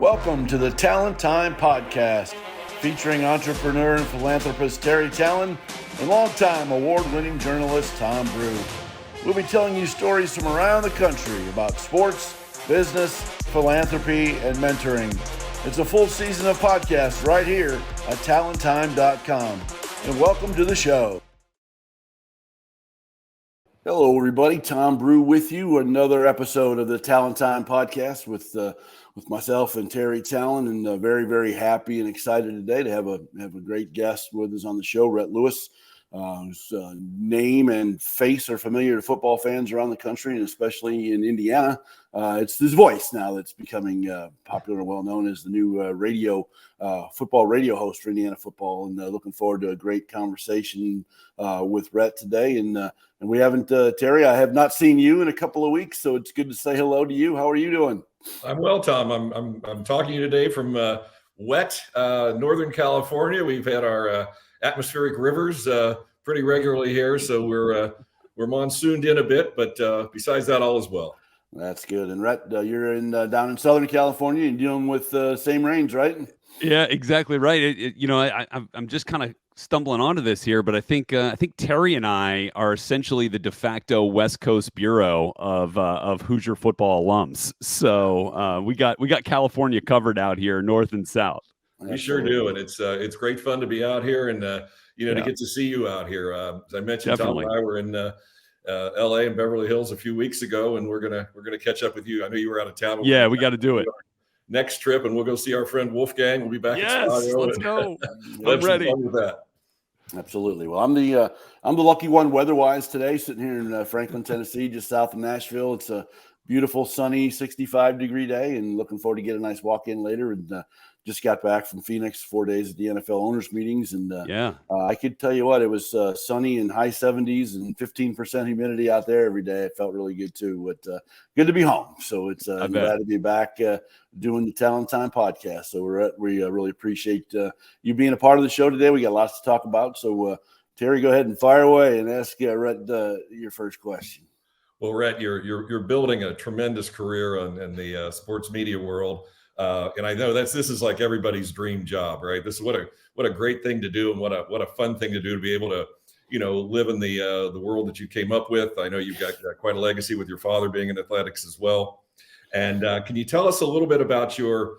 Welcome to the Tallen Time podcast, featuring entrepreneur and philanthropist Terry Tallen and longtime award-winning journalist Tom Brew. We'll be telling you stories from around the country about sports, business, philanthropy, and mentoring. It's a full season of podcasts right here at tallentime.com. And welcome to the show. Hello, everybody. Tom Brew with you. Another episode of the Tallen Time podcast with myself and Terry Tallen, and very, very happy and excited today to have a great guest with us on the show, Rhett Lewis, whose name and face are familiar to football fans around the country, and especially in Indiana. It's his voice now that's becoming popular and well known as the new football radio host for Indiana football, and looking forward to a great conversation with Rhett today. And we haven't, Terry, I have not seen you in a couple of weeks, so it's good to say hello to you. How are you doing? I'm well, Tom. I'm talking to you today from wet Northern California. We've had our atmospheric rivers pretty regularly here, so we're monsooned in a bit, but besides that, all is well. That's good. And Rhett, you're down in Southern California and dealing with the same rains, right? Yeah, exactly right. I'm just kind of stumbling onto this here, but I think Terry and I are essentially the de facto West Coast bureau of Hoosier football alums. So we got California covered out here, north and south. We sure do, and it's great fun to be out here, and to get to see you out here. As I mentioned, Definitely. Tom and I were in L.A. and Beverly Hills a few weeks ago, and we're gonna catch up with you. I know you were out of town. Yeah, we got to do it. Next trip, and we'll go see our friend Wolfgang. We'll be back. Yes, let's go. I'm ready with that. Absolutely. Well, I'm the lucky one weather-wise today, sitting here in Franklin, Tennessee, just south of Nashville. It's a beautiful, sunny, 65-degree day, and looking forward to get a nice walk in later. And just got back from Phoenix, 4 days at the NFL owners meetings, and I could tell you what, it was sunny and high 70s and 15% humidity out there every day. It felt really good too, but good to be home. So it's I'm glad to be back doing the Talent Time podcast. So we really appreciate you being a part of the show today. We got lots to talk about. So Terry, go ahead and fire away and ask Rhett your first question. Well, Rhett, you're building a tremendous career in the sports media world. And I know this is like everybody's dream job, right? This is what a great thing to do, and what a fun thing to do, to be able to, live in the world that you came up with. I know you've got quite a legacy with your father being in athletics as well. And can you tell us a little bit about your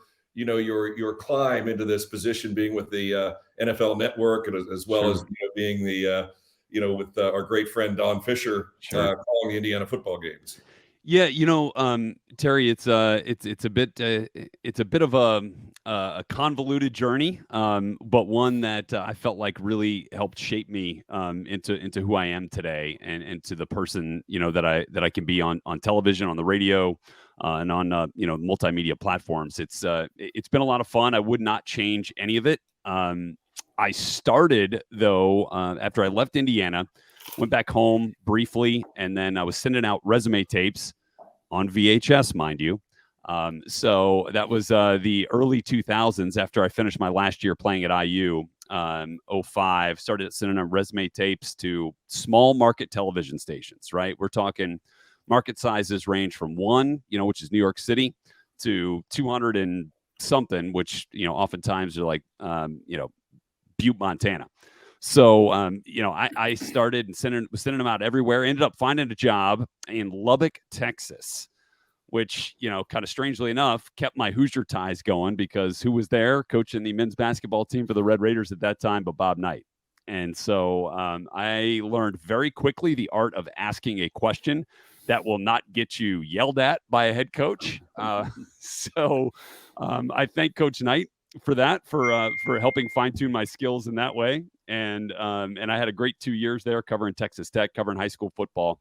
climb into this position, being with the NFL Network, and as well as being the with our great friend Don Fischer calling the Indiana football games? Yeah, Terry, it's a bit of a convoluted journey, but one that I felt like really helped shape me into who I am today, and to the person that I can be on television, on the radio, and on multimedia platforms. It's been a lot of fun. I would not change any of it. I started though after I left Indiana. Went back home briefly, and then I was sending out resume tapes on VHS, mind you. So that was the early 2000s, after I finished my last year playing at IU, 05, started sending out resume tapes to small market television stations, right? We're talking market sizes range from 1, which is New York City, to 200 and something, which, oftentimes are like, Butte, Montana. So, I started and sending them out everywhere. Ended up finding a job in Lubbock, Texas, which, kind of strangely enough, kept my Hoosier ties going, because who was there coaching the men's basketball team for the Red Raiders at that time but Bob Knight. And so I learned very quickly the art of asking a question that will not get you yelled at by a head coach. So I thank Coach Knight for that, for helping fine-tune my skills in that way. And I had a great 2 years there covering Texas Tech, covering high school football.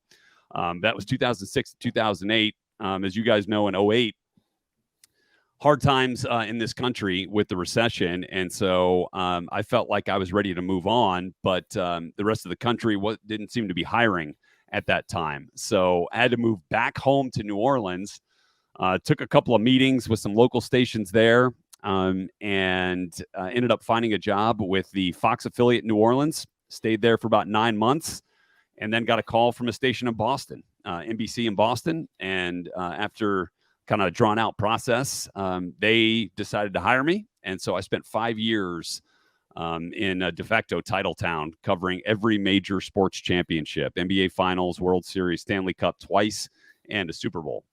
That was 2006 to 2008. As you guys know, in 2008, hard times in this country with the recession. And so I felt like I was ready to move on, but the rest of the country didn't seem to be hiring at that time. So I had to move back home to New Orleans, took a couple of meetings with some local stations there, and ended up finding a job with the Fox affiliate in New Orleans. Stayed there for about 9 months, and then got a call from a station in Boston, NBC in Boston. And after kind of drawn out process. They decided to hire me. And so I spent 5 years in de facto title town, covering every major sports championship, NBA Finals, World Series, Stanley Cup twice, and a Super Bowl,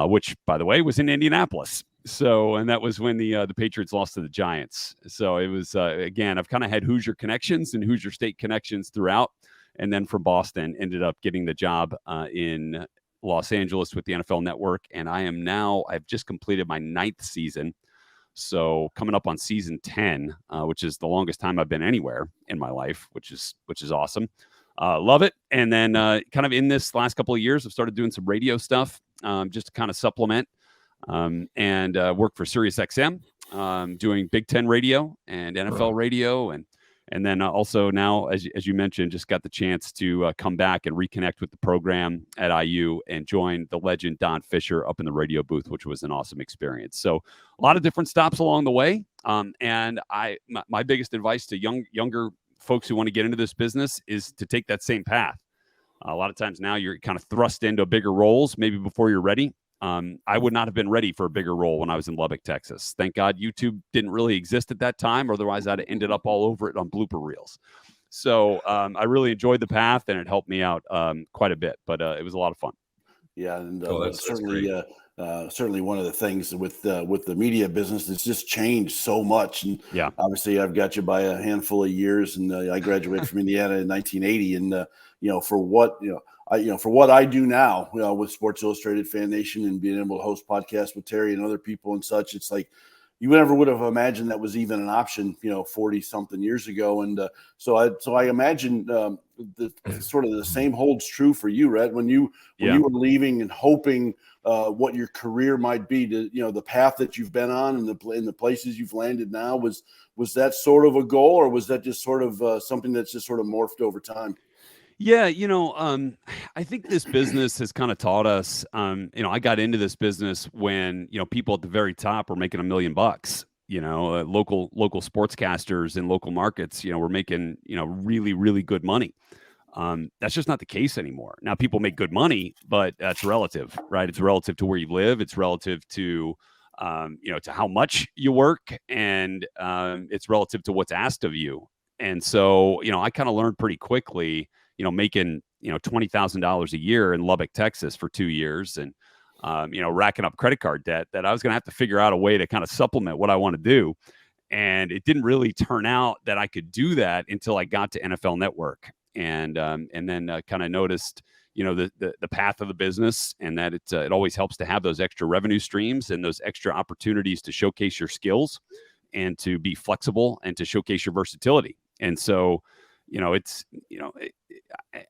which, by the way, was in Indianapolis. So, and that was when the Patriots lost to the Giants. So it was, again, I've kind of had Hoosier connections and Hoosier State connections throughout. And then from Boston, ended up getting the job in Los Angeles with the NFL Network. And I've just completed my 9th season. So coming up on season 10, which is the longest time I've been anywhere in my life, which is awesome. Love it. And then kind of in this last couple of years, I've started doing some radio stuff just to kind of supplement and work for SiriusXM, doing Big Ten radio and NFL radio. And then also now, as you mentioned, just got the chance to come back and reconnect with the program at IU and join the legend Don Fischer up in the radio booth, which was an awesome experience. So a lot of different stops along the way. And my biggest advice to younger folks who want to get into this business is to take that same path. A lot of times now you're kind of thrust into bigger roles, maybe before you're ready. I would not have been ready for a bigger role when I was in Lubbock, Texas. Thank God YouTube didn't really exist at that time. Otherwise, I'd have ended up all over it on blooper reels. So I really enjoyed the path, and it helped me out quite a bit. But it was a lot of fun. Yeah, and that's certainly certainly one of the things with the media business, it's just changed so much. And yeah, obviously I've got you by a handful of years, and I graduated from Indiana in 1980. And for what I do now, with Sports Illustrated, Fan Nation, and being able to host podcasts with Terry and other people and such, it's like you never would have imagined that was even an option, 40 something years ago. And so I imagine the sort of the same holds true for you, Rhett, when you were leaving and hoping what your career might be, to the path that you've been on and the places you've landed now. Was that sort of a goal, or was that just sort of something that's just sort of morphed over time? Yeah, I think this business has kind of taught us, I got into this business when, people at the very top were making $1 million, local sportscasters in local markets, were making, really, really good money. That's just not the case anymore. Now people make good money, but that's relative, right? It's relative to where you live. It's relative to, to how much you work, and it's relative to what's asked of you. And so, I kind of learned pretty quickly, making, $20,000 a year in Lubbock, Texas for 2 years, and, racking up credit card debt, that I was going to have to figure out a way to kind of supplement what I want to do. And it didn't really turn out that I could do that until I got to NFL Network, and then kind of noticed, the path of the business, and that it always helps to have those extra revenue streams and those extra opportunities to showcase your skills and to be flexible and to showcase your versatility. And so,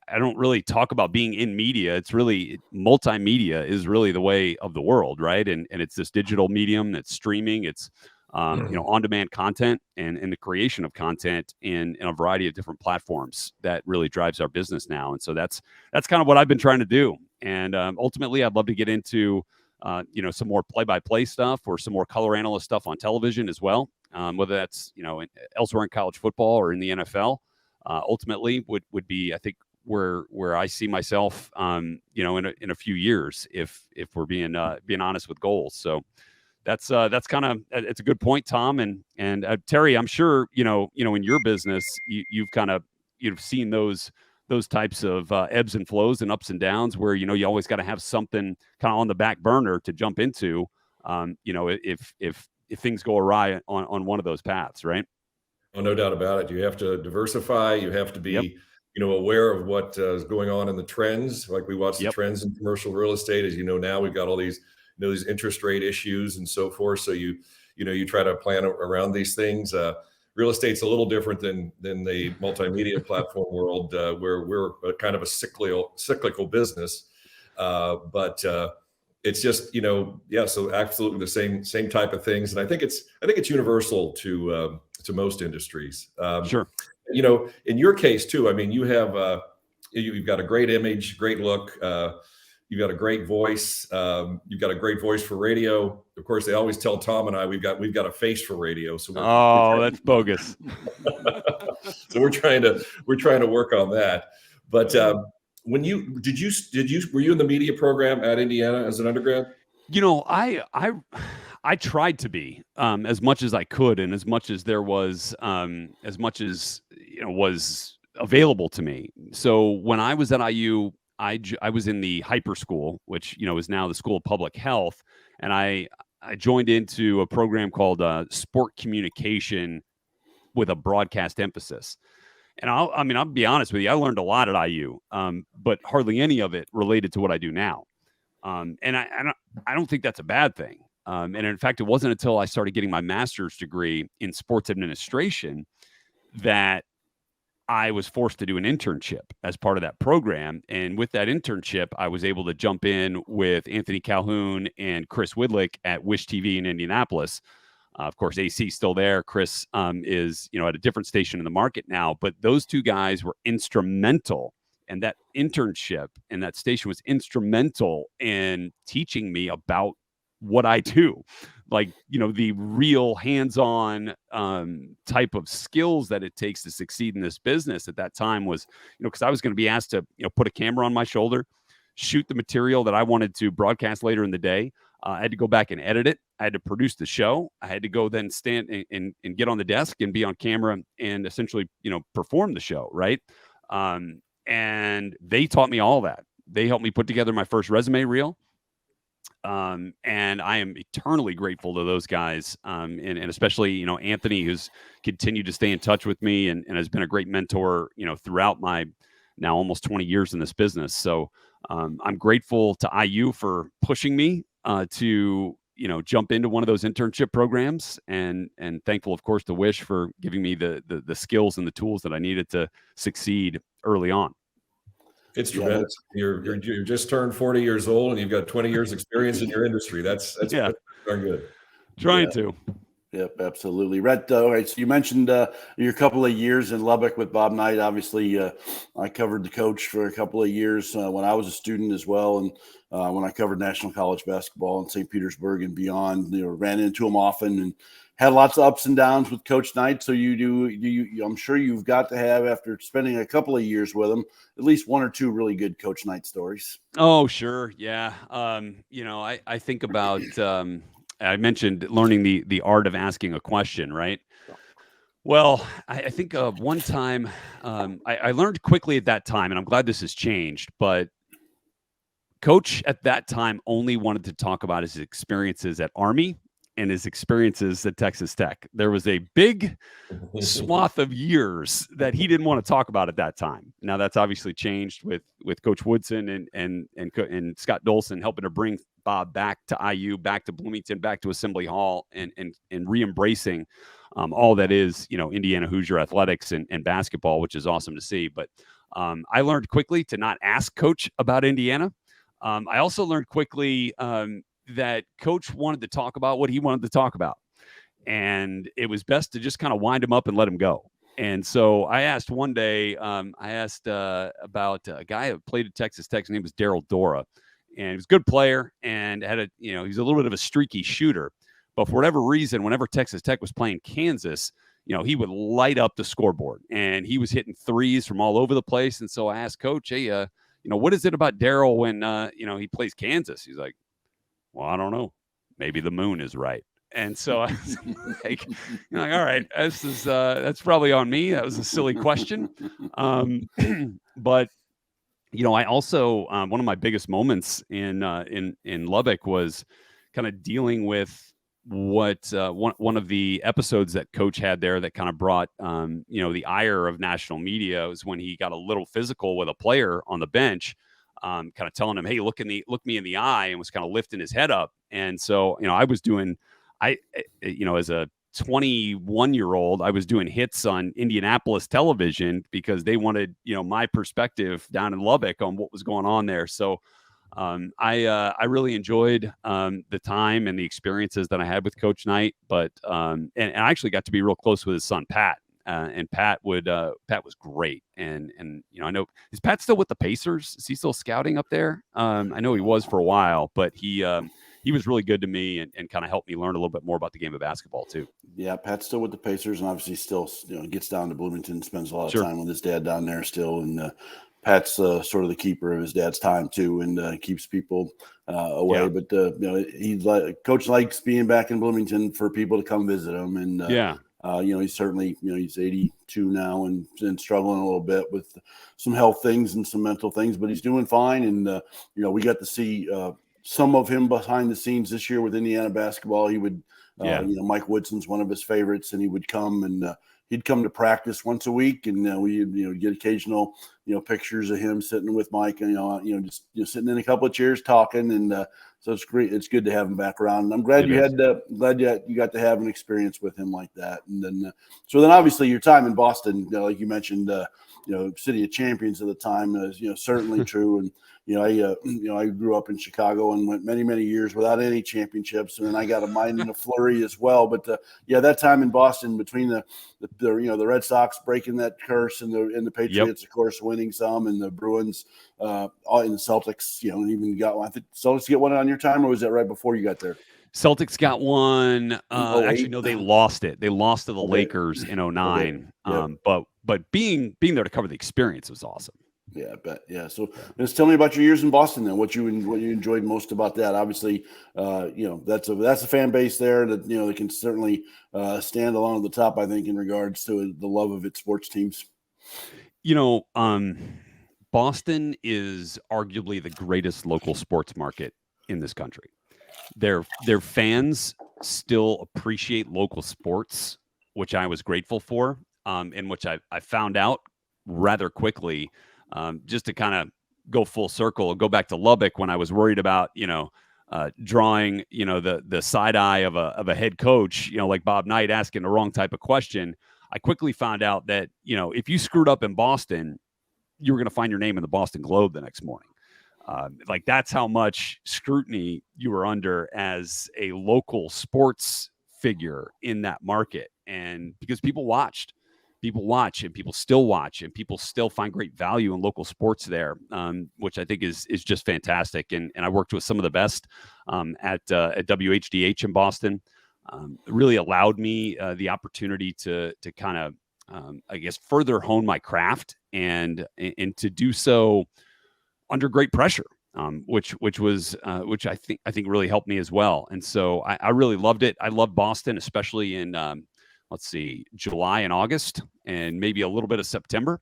I don't really talk about being in media. It's really multimedia is really the way of the world, right? And it's this digital medium, it's streaming, it's on-demand content and the creation of content in a variety of different platforms that really drives our business now. And so that's kind of what I've been trying to do. And ultimately, I'd love to get into some more play-by-play stuff or some more color analyst stuff on television as well, whether that's elsewhere in college football or in the NFL. Ultimately would be, I think, where I see myself, in a few years, if we're being honest with goals. So that's kind of, it's a good point, Tom. And Terry, I'm sure, in your business, you've seen those types of ebbs and flows and ups and downs where, you always got to have something kind of on the back burner to jump into, if things go awry on one of those paths, right? Oh, no doubt about it. You have to diversify. You have to be, aware of what is going on in the trends. Like we watch the trends in commercial real estate. As you know, now we've got all these, these interest rate issues and so forth. So you try to plan around these things. Real estate's a little different than the multimedia platform world, where we're kind of a cyclical business. But it's just, so absolutely the same type of things. And I think it's universal to most industries. Sure. In your case too, I mean, you have, you've got a great image, great look. You've got a great voice. You've got a great voice for radio. Of course, they always tell Tom and I, we've got a face for radio. So that's bogus. So we're trying to work on that. But when were you in the media program at Indiana as an undergrad? I tried to be as much as I could, and as much as there was, as much as was available to me. So when I was at IU, I was in the hyper school, which is now the School of Public Health, and I joined into a program called Sport Communication with a broadcast emphasis. And I'll be honest with you, I learned a lot at IU, but hardly any of it related to what I do now. And I don't think that's a bad thing. And in fact, it wasn't until I started getting my master's degree in sports administration that I was forced to do an internship as part of that program. And with that internship, I was able to jump in with Anthony Calhoun and Chris Widlick at Wish TV in Indianapolis. Of course, AC is still there. Chris is, at a different station in the market now. But those two guys were instrumental. And that internship and that station was instrumental in teaching me about what I do, like, the real hands-on type of skills that it takes to succeed in this business. At that time was, because I was going to be asked to, put a camera on my shoulder, shoot the material that I wanted to broadcast later in the day. I had to go back and edit it. I had to produce the show. I had to go then stand and get on the desk and be on camera and essentially, perform the show. Right. And they taught me all that. They helped me put together my first resume reel. And I am eternally grateful to those guys. And especially, Anthony, who's continued to stay in touch with me and has been a great mentor, throughout my now almost 20 years in this business. So I'm grateful to IU for pushing me to, jump into one of those internship programs, and thankful, of course, to Wish for giving me the skills and the tools that I needed to succeed early on. It's tremendous. You're just turned 40 years old and you've got 20 years experience in your industry. That's darn good. Trying to. Yep, absolutely. Rhett, all right, so you mentioned your couple of years in Lubbock with Bob Knight. Obviously, I covered the coach for a couple of years when I was a student as well, and when I covered national college basketball in St. Petersburg and beyond, ran into him often and had lots of ups and downs with Coach Knight. So I'm sure you've got to have, after spending a couple of years with him, at least one or two really good Coach Knight stories. Oh, sure. Yeah. I think about, I mentioned learning the art of asking a question, right? Well, I think of one time, I learned quickly at that time, and I'm glad this has changed, but Coach at that time only wanted to talk about his experiences at Army and his experiences at Texas Tech. There was a big swath of years that he didn't want to talk about at that time. Now that's obviously changed with Coach Woodson and Scott Dolson helping to bring Bob back to IU, back to Bloomington, back to Assembly Hall, and re-embracing all that is, Indiana Hoosier athletics and basketball, which is awesome to see. But I learned quickly to not ask Coach about Indiana. I also learned quickly that Coach wanted to talk about what he wanted to talk about. And it was best to just kind of wind him up and let him go. And so I asked one day, about a guy who played at Texas Tech. His name was Daryl Dora. And he was a good player and had he's a little bit of a streaky shooter. But for whatever reason, whenever Texas Tech was playing Kansas, he would light up the scoreboard. And he was hitting threes from all over the place. And so I asked Coach, hey, what is it about Daryl when, he plays Kansas? He's like, well, I don't know. Maybe the moon is right. And so I was like, all right, that's probably on me. That was a silly question. But, I also, one of my biggest moments in Lubbock was kind of dealing with what one of the episodes that Coach had there that kind of brought, the ire of national media was when he got a little physical with a player on the bench. Kind of telling him, hey, look me in the eye, and was kind of lifting his head up. And so, I was doing, as a 21-year-old, I was doing hits on Indianapolis television because they wanted, my perspective down in Lubbock on what was going on there. So I really enjoyed the time and the experiences that I had with Coach Knight, but and I actually got to be real close with his son, Pat. And Pat was great. And I know, is Pat still with the Pacers? Is he still scouting up there? I know he was for a while, but he was really good to me and kind of helped me learn a little bit more about the game of basketball too. Yeah, Pat's still with the Pacers, and obviously still gets down to Bloomington, spends a lot of time with his dad down there still. And Pat's sort of the keeper of his dad's time too, and keeps people away. Yeah. But Coach likes being back in Bloomington for people to come visit him, and he's certainly he's 82 now and struggling a little bit with some health things and some mental things, but he's doing fine. And we got to see some of him behind the scenes this year with Indiana basketball. He would, Mike Woodson's one of his favorites, and he would come and he'd come to practice once a week, and we'd get occasional pictures of him sitting with Mike, and just sitting in a couple of chairs talking, and so it's great. It's good to have him back around, and I'm glad you got to have an experience with him like that. And then then obviously your time in Boston, like you mentioned, City of Champions at the time is certainly true. And I grew up in Chicago and went many, many years without any championships, and then I got a mine in a flurry as well. But that time in Boston between the Red Sox breaking that curse and the Patriots, of course, winning some, and the Bruins, all in the Celtics, even got one. I think Celtics get one on your time, or was that right before you got there? Celtics got one. Actually, no, they lost it. They lost to the Lakers in 2009. Okay. But being there to cover the experience was awesome. Yeah, I bet. Yeah. So just tell me about your years in Boston then. What you enjoyed most about that? Obviously, that's a fan base there that they can certainly stand along at the top, I think, in regards to the love of its sports teams. Boston is arguably the greatest local sports market in this country. Their fans still appreciate local sports, which I was grateful for, and which I found out rather quickly. Just to kind of go full circle, go back to Lubbock when I was worried about, drawing, the side eye of a head coach, like Bob Knight asking the wrong type of question. I quickly found out that, if you screwed up in Boston, you were going to find your name in the Boston Globe the next morning. That's how much scrutiny you were under as a local sports figure in that market. And because people watch and people still watch and people still find great value in local sports there, which I think is just fantastic. And I worked with some of the best at WHDH in Boston. It really allowed me the opportunity to kind of, further hone my craft and to do so under great pressure, which I think really helped me as well. And so I really loved it. I loved Boston, especially in July and August, and maybe a little bit of September.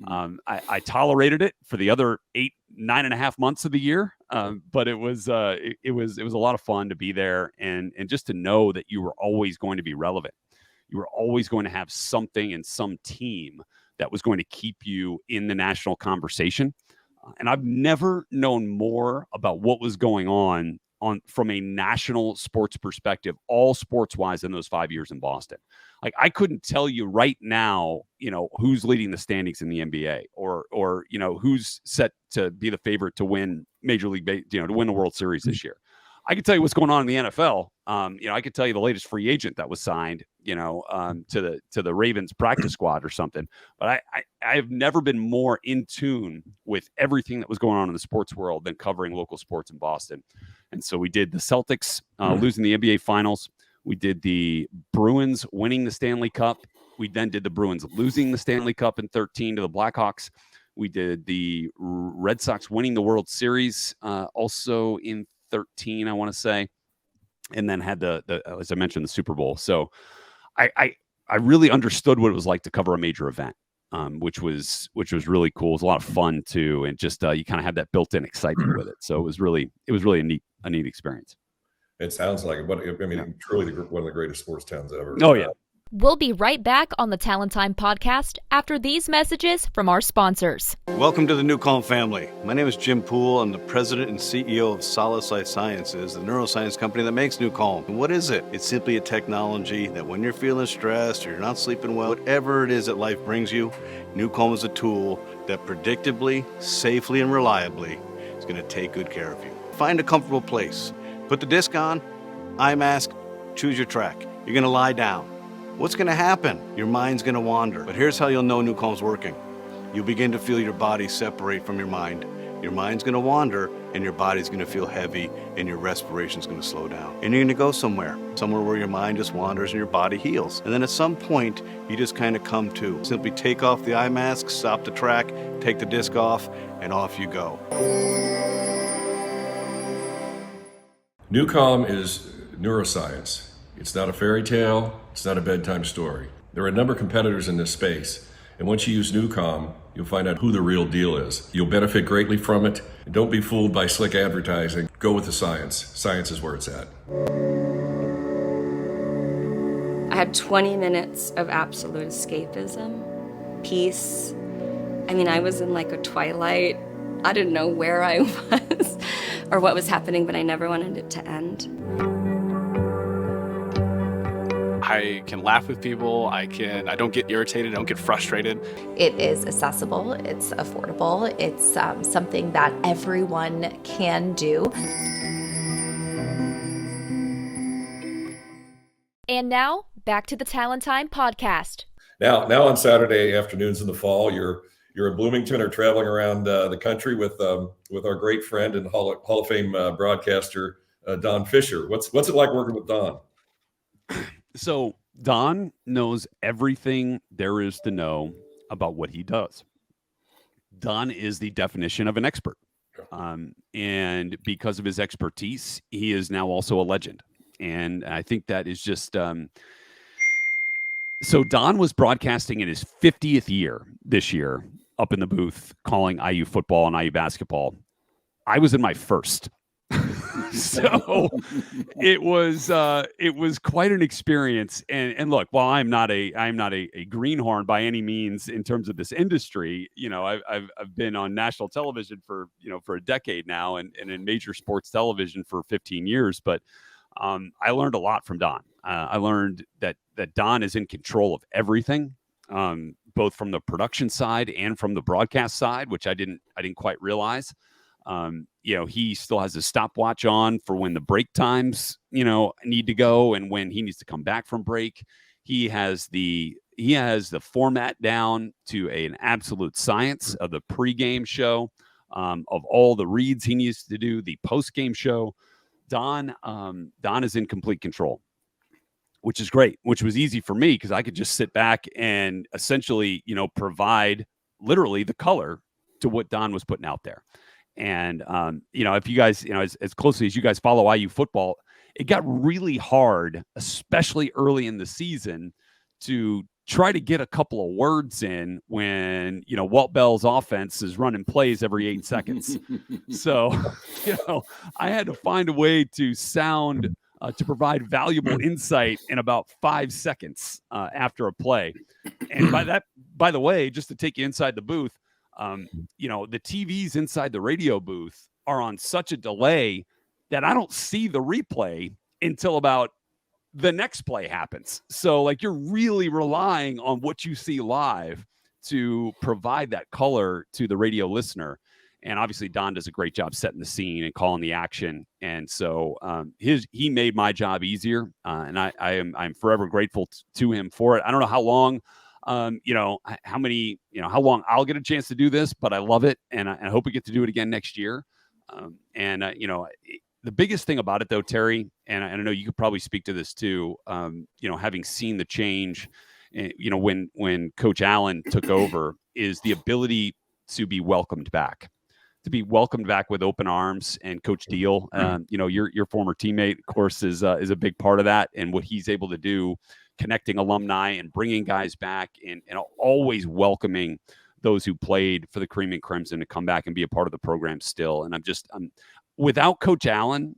I tolerated it for the other 9.5 months of the year, but it was a lot of fun to be there and just to know that you were always going to be relevant. You were always going to have something and some team that was going to keep you in the national conversation. And I've never known more about what was going on from a national sports perspective, all sports wise, in those 5 years in Boston. Like, I couldn't tell you right now, who's leading the standings in the NBA or who's set to be the favorite to win Major League, to win the World Series this year. I can tell you what's going on in the NFL. I could tell you the latest free agent that was signed, to the Ravens practice squad or something. But I've never been more in tune with everything that was going on in the sports world than covering local sports in Boston. And so we did the Celtics losing the NBA Finals. We did the Bruins winning the Stanley Cup. We then did the Bruins losing the Stanley Cup in 2013 to the Blackhawks. We did the Red Sox winning the World Series also in 2013, I want to say, and then had the as I mentioned, the Super Bowl. So I really understood what it was like to cover a major event, which was really cool. It was a lot of fun too, and just you kind of have that built-in excitement with it. So it was really a neat experience. It sounds like it. Truly one of the greatest sports towns ever. Oh yeah. We'll be right back on the Tallen Time podcast after these messages from our sponsors. Welcome to the New Calm family. My name is Jim Poole. I'm the president and CEO of Solid Life Sciences, the neuroscience company that makes New Calm. And what is it? It's simply a technology that when you're feeling stressed or you're not sleeping well, whatever it is that life brings you, New Calm is a tool that predictably, safely, and reliably is going to take good care of you. Find a comfortable place. Put the disc on, eye mask, choose your track. You're going to lie down. What's going to happen? Your mind's going to wander. But here's how you'll know New Calm's working. You'll begin to feel your body separate from your mind. your mind's going to wander and your body's going to feel heavy and your respiration's going to slow down. And you're going to go somewhere where your mind just wanders and your body heals. And then at some point, you just kind of come to. Simply take off the eye mask, stop the track, take the disc off, and off you go. NewCom is neuroscience. It's not a fairy tale. It's not a bedtime story. There are a number of competitors in this space. And once you use NewCom, you'll find out who the real deal is. You'll benefit greatly from it. And don't be fooled by slick advertising. Go with the science. Science is where it's at. I had 20 minutes of absolute escapism, peace. I mean, I was in like a twilight. I didn't know where I was or what was happening, but I never wanted it to end. I can laugh with people. I don't get irritated. I don't get frustrated. It is accessible. It's affordable. It's something that everyone can do. And now, back to the Tallen Time podcast. Now on Saturday afternoons in the fall, you're in Bloomington or traveling around the country with our great friend and Hall of Fame broadcaster Don Fischer. What's it like working with Don? So Don knows everything there is to know about what he does. Don is the definition of an expert. And because of his expertise, he is now also a legend. And I think that is just so Don was broadcasting in his 50th year this year up in the booth calling IU football and IU basketball. I was in my first. So it was quite an experience. And look, while I'm not a greenhorn by any means in terms of this industry, you know, I've been on national television for a decade now and in major sports television for 15 years. But I learned a lot from Don. I learned that Don is in control of everything, both from the production side and from the broadcast side, which I didn't quite realize. He still has a stopwatch on for when the break times, need to go and when he needs to come back from break. He has the format down to an absolute science of the pregame show, of all the reads he needs to do, the postgame show. Don is in complete control, which is great, which was easy for me because I could just sit back and essentially, provide literally the color to what Don was putting out there. And, if you guys, as closely as you guys follow IU football, it got really hard, especially early in the season, to try to get a couple of words in when, Walt Bell's offense is running plays every 8 seconds. So, I had to find a way to sound, to provide valuable insight in about 5 seconds after a play. And by the way, just to take you inside the booth, the TVs inside the radio booth are on such a delay that I don't see the replay until about the next play happens. So you're really relying on what you see live to provide that color to the radio listener. And obviously Don does a great job setting the scene and calling the action. And so he made my job easier. And I'm forever grateful to him for it. I don't know how long, how long I'll get a chance to do this, but I love it. And I hope we get to do it again next year. The biggest thing about it though, Terry, and I know you could probably speak to this too, having seen the change, when Coach Allen took over, is the ability to be welcomed back with open arms. And Coach Deal, your former teammate, of course, is a big part of that. And what he's able to do, connecting alumni and bringing guys back and always welcoming those who played for the Cream and Crimson to come back and be a part of the program still. And I'm without Coach Allen,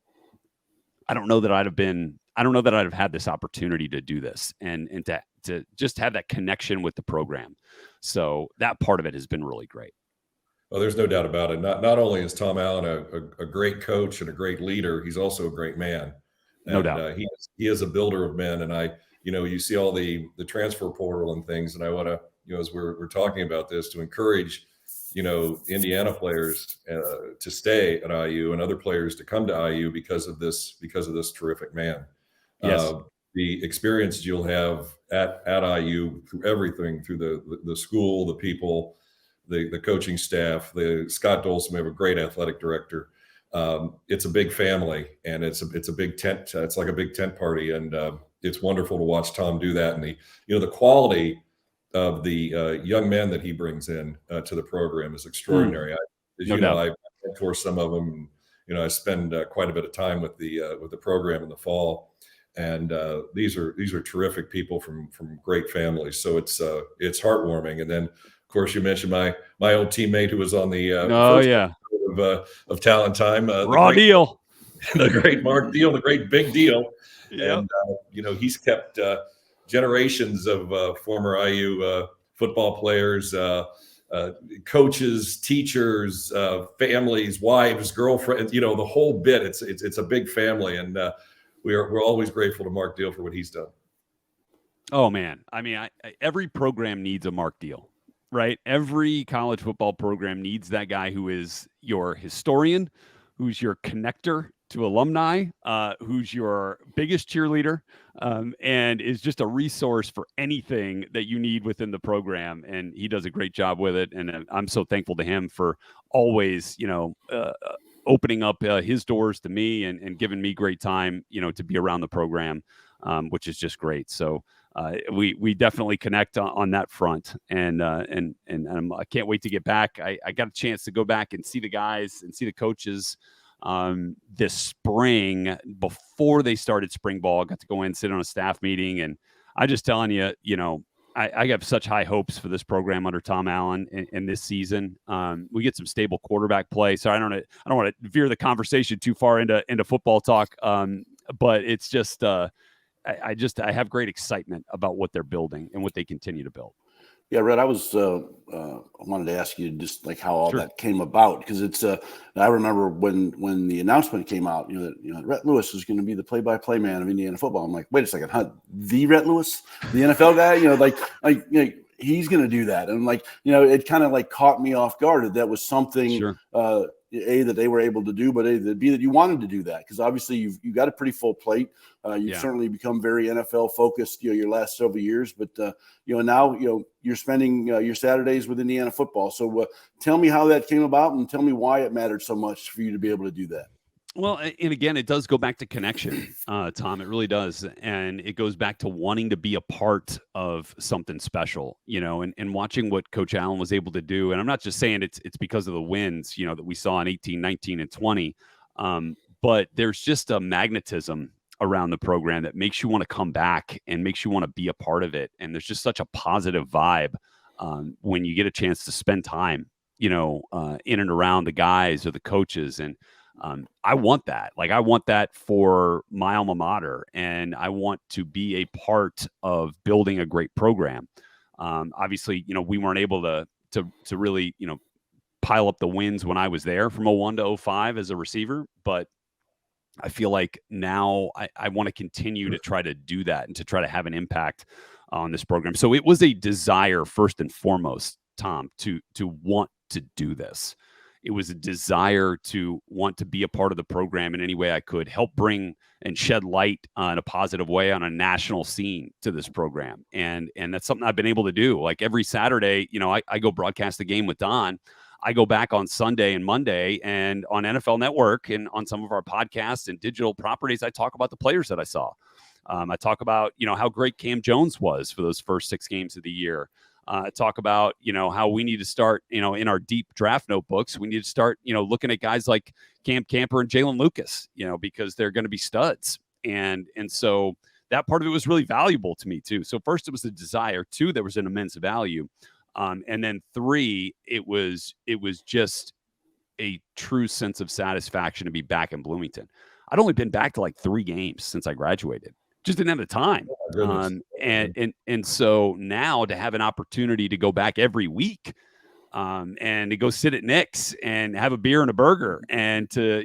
I don't know that I'd have had this opportunity to do this and to just have that connection with the program. So that part of it has been really great. Well, there's no doubt about it. Not only is Tom Allen a great coach and a great leader, he's also a great man. No doubt. He is a builder of men. And you see all the transfer portal and things. And I want to, as we're talking about this, to encourage, Indiana players to stay at IU and other players to come to IU because of this terrific man. Yes. The experience you'll have at IU through everything, through the school, the people, the coaching staff, the Scott Dolson. We have a great athletic director. It's a big family, and it's a big tent. It's like a big tent party, and it's wonderful to watch Tom do that. And the quality of the young men that he brings in to the program is extraordinary. I mentor some of them. I spend quite a bit of time with the program in the fall, and these are terrific people from great families. So it's heartwarming. And then, of course, you mentioned my old teammate who was on the first episode of Tallen Time, Deal, the great Mark Deal, the great Big Deal. Yep. And he's kept generations of former IU football players, coaches, teachers, families, wives, girlfriends, the whole bit. It's a big family, and we're always grateful to Mark Deal for what he's done. Oh man, I mean, every program needs a Mark Deal, right? Every college football program needs that guy who is your historian, who's your connector to alumni, who's your biggest cheerleader, and is just a resource for anything that you need within the program. And he does a great job with it. And I'm so thankful to him for always, opening up his doors to me and giving me great time, to be around the program, which is just great. So we definitely connect on that front, and I can't wait to get back. I got a chance to go back and see the guys and see the coaches this spring before they started spring ball. I got to go in, sit on a staff meeting, and I just telling you, I have such high hopes for this program under Tom Allen in this season. We get some stable quarterback play. So I don't want to veer the conversation too far into football talk. But it's just, I have great excitement about what they're building and what they continue to build. Yeah, Rhett, I wanted to ask you just like how all that came about, because it's I remember when the announcement came out, that Rhett Lewis is going to be the play-by-play man of Indiana football. I'm like, wait a second, huh? The Rhett Lewis, the NFL guy, he's going to do that, and it kind of like caught me off guard that was something that they were able to do, but that you wanted to do that, because obviously you've got a pretty full plate. You've certainly become very NFL focused, your last several years, but now you're spending your Saturdays with Indiana football. So tell me how that came about, and tell me why it mattered so much for you to be able to do that. Well, and again, it does go back to connection, Tom. It really does. And it goes back to wanting to be a part of something special, and watching what Coach Allen was able to do. And I'm not just saying it's because of the wins, that we saw in 18, 19, and 20. But there's just a magnetism around the program that makes you want to come back and makes you want to be a part of it. And there's just such a positive vibe when you get a chance to spend time, in and around the guys or the coaches. And I want that. I want that for my alma mater, and I want to be a part of building a great program. Obviously, we weren't able to really, pile up the wins when I was there from 01 to 05 as a receiver, but I feel like now I want to continue to try to do that and to try to have an impact on this program. So it was a desire, first and foremost, Tom, to want to do this. It was a desire to want to be a part of the program in any way I could, help bring and shed light in a positive way on a national scene to this program. And that's something I've been able to do. Like every Saturday, I go broadcast the game with Don. I go back on Sunday and Monday, and on NFL Network and on some of our podcasts and digital properties, I talk about the players that I saw. I talk about, how great Cam Jones was for those first 6 games of the year. Talk about, how we need to start, in our deep draft notebooks, we need to start, looking at guys like Cam Camper and Jalen Lucas, because they're going to be studs. And so that part of it was really valuable to me too. So first it was the desire. 2, there was an immense value. And then 3, it was just a true sense of satisfaction to be back in Bloomington. I'd only been back to like 3 games since I graduated. Just didn't have the time. And so now to have an opportunity to go back every week and to go sit at Nick's and have a beer and a burger, and to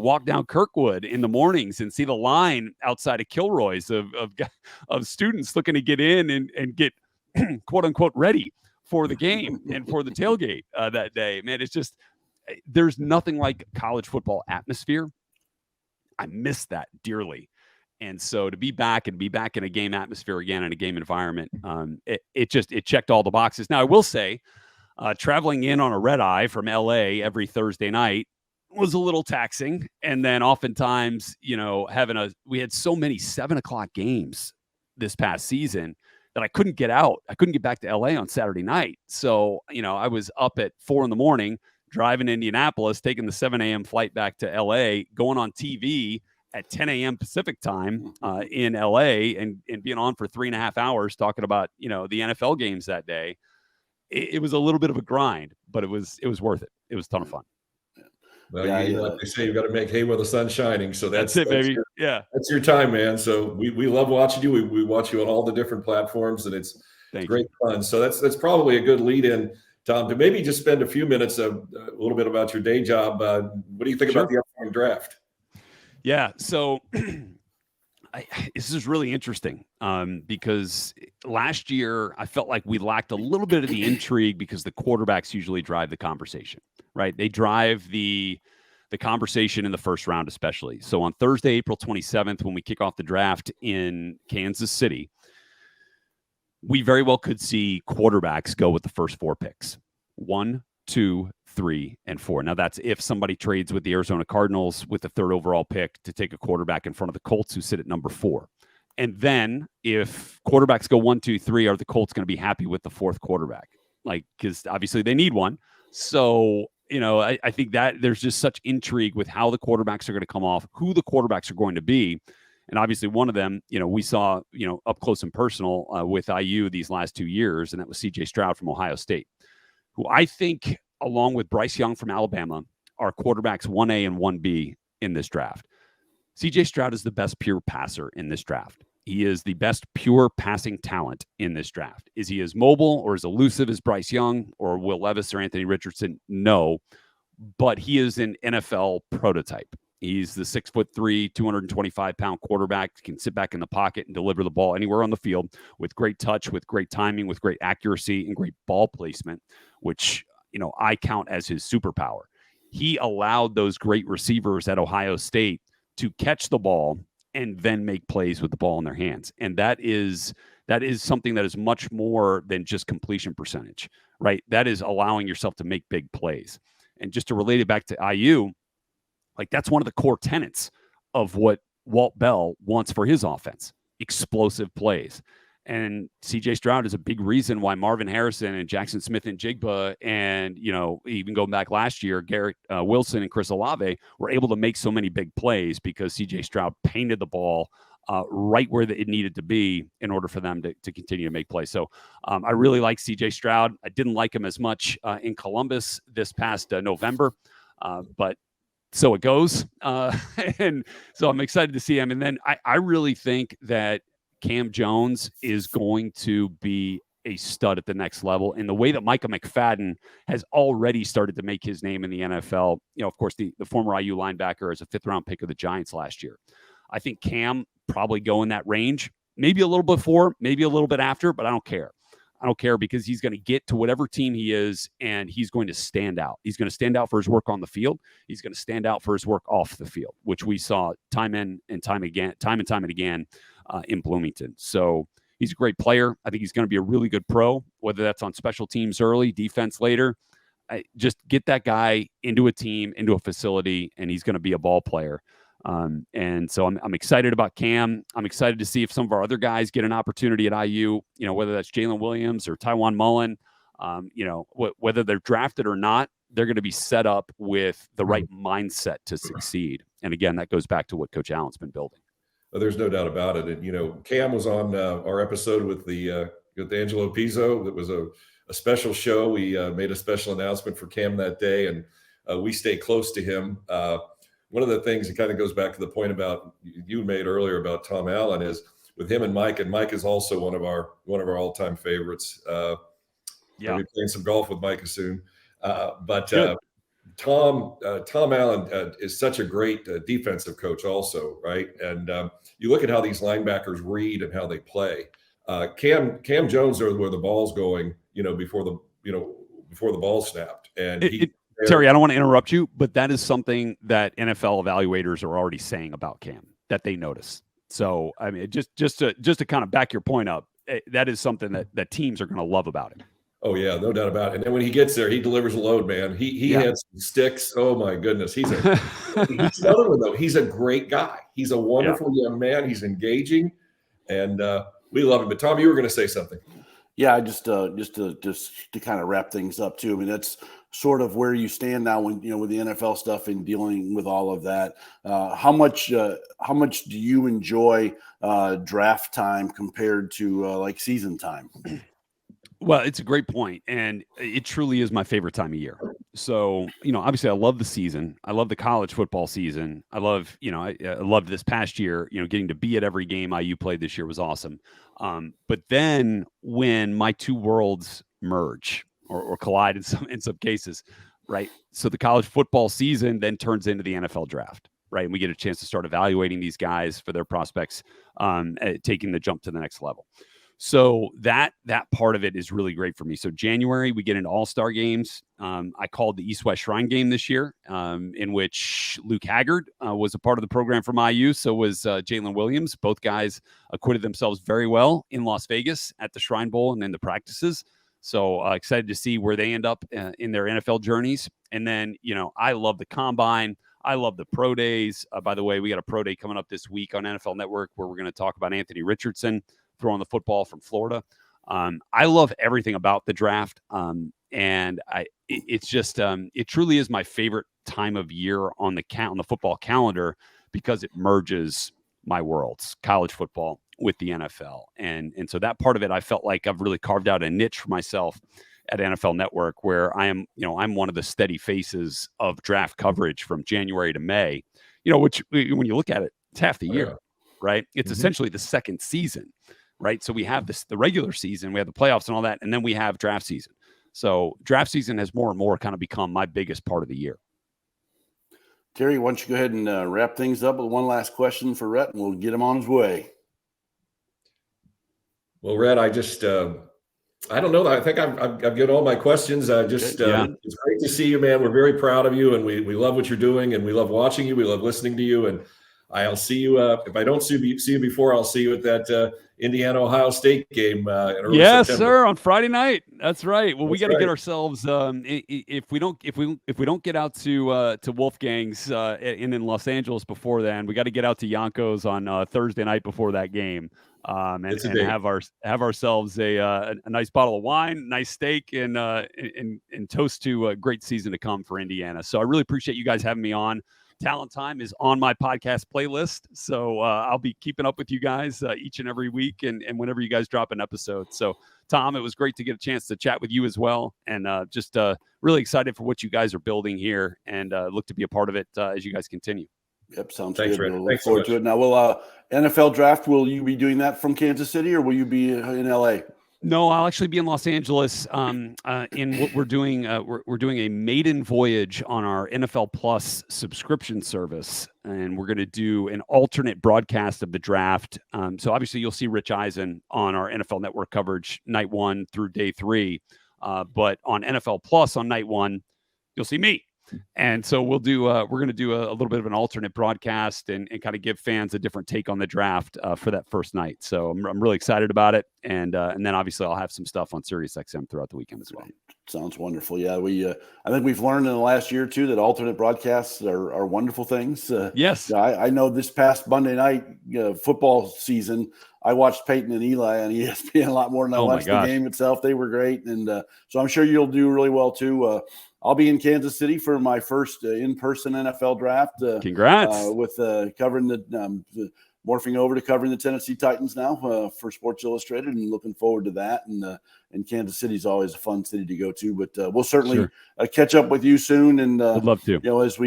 walk down Kirkwood in the mornings and see the line outside of Kilroy's of students looking to get in and get quote unquote ready for the game and for the tailgate that day. Man, it's just, there's nothing like college football atmosphere. I miss that dearly. And so to be back in a game atmosphere again, in a game environment, it checked all the boxes. Now I will say, traveling in on a red eye from LA every Thursday night was a little taxing. And then oftentimes, we had so many 7:00 games this past season that I couldn't get out. I couldn't get back to LA on Saturday night. So, I was up at 4 a.m, driving to Indianapolis, taking the 7 a.m. flight back to LA, going on TV at 10 a.m. Pacific time in LA and being on for 3.5 hours talking about, the NFL games that day. It was a little bit of a grind, but it was worth it. It was a ton of fun. Well, like they say, you've got to make hay while the sun's shining. So that's it, baby. That's your time, man. So we love watching you. We watch you on all the different platforms, and it's great fun. So that's probably a good lead in, Tom, to maybe just spend a few minutes a little bit about your day job. What do you think about the upcoming draft? Yeah. So this is really interesting because last year I felt like we lacked a little bit of the intrigue because the quarterbacks usually drive the conversation, right? They drive the conversation in the first round, especially. So on Thursday, April 27th, when we kick off the draft in Kansas City, we very well could see quarterbacks go with the first 4 picks: 1, 2, 3, and 4. Now that's if somebody trades with the Arizona Cardinals with the 3rd overall pick to take a quarterback in front of the Colts, who sit at number 4. And then if quarterbacks go 1, 2, 3, are the Colts going to be happy with the 4th quarterback? Because obviously they need one. So, I think that there's just such intrigue with how the quarterbacks are going to come off, who the quarterbacks are going to be. And obviously one of them, we saw, up close and personal with IU these last 2 years, and that was CJ Stroud from Ohio State, who I think, along with Bryce Young from Alabama, are quarterbacks 1A and 1B in this draft. CJ Stroud is the best pure passer in this draft. He is the best pure passing talent in this draft. Is he as mobile or as elusive as Bryce Young or Will Levis or Anthony Richardson? No, but he is an NFL prototype. He's the 6'3", 225-pound quarterback, can sit back in the pocket and deliver the ball anywhere on the field with great touch, with great timing, with great accuracy, and great ball placement, which I count as his superpower. He allowed those great receivers at Ohio State to catch the ball and then make plays with the ball in their hands. And that is something that is much more than just completion percentage, right? That is allowing yourself to make big plays. And just to relate it back to IU, that's one of the core tenets of what Walt Bell wants for his offense: explosive plays. And CJ Stroud is a big reason why Marvin Harrison and Jackson Smith and Jigba and, even going back last year, Garrett Wilson and Chris Olave were able to make so many big plays because CJ Stroud painted the ball right where it needed to be in order for them to continue to make plays. So I really like CJ Stroud. I didn't like him as much in Columbus this past November, but so it goes. And so I'm excited to see him. And then I really think that Cam Jones is going to be a stud at the next level in the way that Micah McFadden has already started to make his name in the NFL. Of course, the former IU linebacker is a 5th-round pick of the Giants last year. I think Cam probably go in that range, maybe a little before, maybe a little bit after, but I don't care. I don't care because he's going to get to whatever team he is, and he's going to stand out. He's going to stand out for his work on the field. He's going to stand out for his work off the field, which we saw time and time again in Bloomington. So he's a great player. I think he's going to be a really good pro, whether that's on special teams early, defense later. Just get that guy into a team, into a facility, and he's going to be a ball player. And so I'm excited about Cam. I'm excited to see if some of our other guys get an opportunity at IU, whether that's Jalen Williams or Tywan Mullen, whether they're drafted or not, they're going to be set up with the right mindset to succeed. And again, that goes back to what Coach Allen's been building. Well, there's no doubt about it. And, Cam was on our episode with with Angelo Pizzo. It was a special show. We made a special announcement for Cam that day, and we stay close to him. One of the things that kind of goes back to the point about you made earlier about Tom Allen is with him and Mike is also one of our all-time favorites. We'll be playing some golf with Micah soon. But Tom Allen is such a great defensive coach also, right? And you look at how these linebackers read and how they play. Cam Jones knows where the ball's going, before the ball snapped. And Terry, I don't want to interrupt you, but that is something that NFL evaluators are already saying about Cam that they notice. So, I mean, just to kind of back your point up, that is something that teams are going to love about him. Oh yeah, no doubt about it. And then when he gets there, he delivers a load, man. He Yeah. hits sticks. Oh my goodness, he's another one though. He's a great guy. He's a wonderful young man. He's engaging, and we love him. But Tom, you were going to say something. Yeah, I just to kind of wrap things up too. I mean, that's sort of where you stand now when with the NFL stuff and dealing with all of that. How much do you enjoy draft time compared to like season time? Well, it's a great point, and it truly is my favorite time of year. So, obviously, I love the season. I love the college football season. I love, I loved this past year. Getting to be at every game IU played this year was awesome. But then when my two worlds merge or collide in some cases, right? So the college football season then turns into the NFL draft, right? And we get a chance to start evaluating these guys for their prospects, taking the jump to the next level. So that part of it is really great for me. So January, we get into all-star games. I called the East-West Shrine game this year, in which Luke Haggard was a part of the program from IU. So was Jalen Williams. Both guys acquitted themselves very well in Las Vegas at the Shrine Bowl and in the practices. So excited to see where they end up in their NFL journeys. And then, I love the combine. I love the pro days. By the way, we got a pro day coming up this week on NFL Network where we're going to talk about Anthony Richardson throwing the football from Florida. I love everything about the draft. And it truly is my favorite time of year on the football calendar because it merges my worlds, college football with the NFL. And so that part of it, I felt like I've really carved out a niche for myself at NFL Network where I'm one of the steady faces of draft coverage from January to May, which when you look at it, it's half the year, right? It's essentially the second season. Right. So we have the regular season, we have the playoffs and all that, and then we have draft season. So draft season has more and more kind of become my biggest part of the year. Terry, why don't you go ahead and wrap things up with one last question for Rhett, and we'll get him on his way. Well, Rhett, I don't know. I think I've given all my questions. It's great to see you, man. We're very proud of you, and we love what you're doing, and we love watching you. We love listening to you, and I'll see you. If I don't see you before, I'll see you at that Indiana Ohio State game in early yes, September. Sir, on Friday night. That's right. Well, we got to get ourselves. If we don't get out to Wolfgang's in Los Angeles before then, we got to get out to Yanko's on Thursday night before that game. And have ourselves a nice bottle of wine, nice steak, and toast to a great season to come for Indiana. So I really appreciate you guys having me on. Talent Time is on my podcast playlist, so I'll be keeping up with you guys each and every week and whenever you guys drop an episode. So, Tom, it was great to get a chance to chat with you as well, and just really excited for what you guys are building here, and look to be a part of it as you guys continue. Yep, sounds Thanks, good. Rick. We'll look forward to it. Now, will NFL draft, will you be doing that from Kansas City, or will you be in LA? No, I'll actually be in Los Angeles in what we're doing. We're doing a maiden voyage on our NFL Plus subscription service, and we're going to do an alternate broadcast of the draft. So obviously you'll see Rich Eisen on our NFL Network coverage night 1 through day 3. But on NFL Plus on night 1, you'll see me. And so we're going to do a little bit of an alternate broadcast and kind of give fans a different take on the draft for that first night. So I'm really excited about it. And then obviously I'll have some stuff on SiriusXM throughout the weekend as well. Sounds wonderful. Yeah, I think we've learned in the last year or two that alternate broadcasts are wonderful things. Yes. I know this past Monday night football season, I watched Peyton and Eli on ESPN a lot more than I watched the game itself. They were great. And so I'm sure you'll do really well too. I'll be in Kansas City for my first in-person NFL draft. Congrats. With covering morphing over to covering the Tennessee Titans now for Sports Illustrated, and looking forward to that. And Kansas City is always a fun city to go to. But we'll certainly catch up with you soon. And would love to. As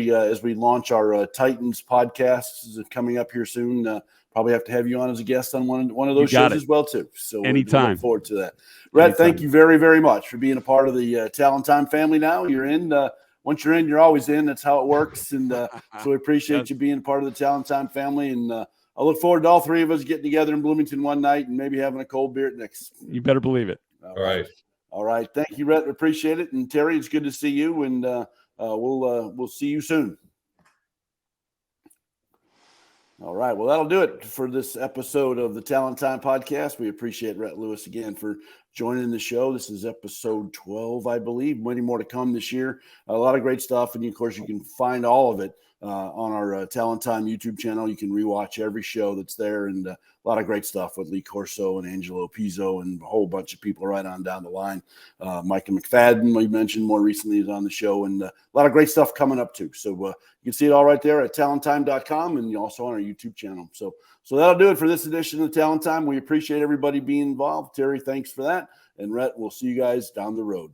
we launch our Titans podcasts coming up here soon. Probably have to have you on as a guest on one of those shows as well too. So anytime. We look forward to that. Rhett, thank you very, very much for being a part of the Talent Time family. Now you're in. Once you're in, you're always in. That's how it works. And so we appreciate you being part of the Talent Time family. And I look forward to all three of us getting together in Bloomington one night and maybe having a cold beer next. You better believe it. All right. Thank you, Rhett. Appreciate it. And Terry, it's good to see you. And we'll see you soon. All right. Well, that'll do it for this episode of the Talent Time podcast. We appreciate Rhett Lewis again for joining the show. This is episode 12, I believe. Many more to come this year. A lot of great stuff. And of course, you can find all of it on our Talent Time YouTube channel. You can rewatch every show that's there, and a lot of great stuff with Lee Corso and Angelo Pizzo and a whole bunch of people right on down the line. Micah McFadden, we mentioned more recently, is on the show, and a lot of great stuff coming up too. So you can see it all right there at talenttime.com and also on our YouTube channel. So that'll do it for this edition of Talent Time. We appreciate everybody being involved. Terry, thanks for that. And Rhett, we'll see you guys down the road.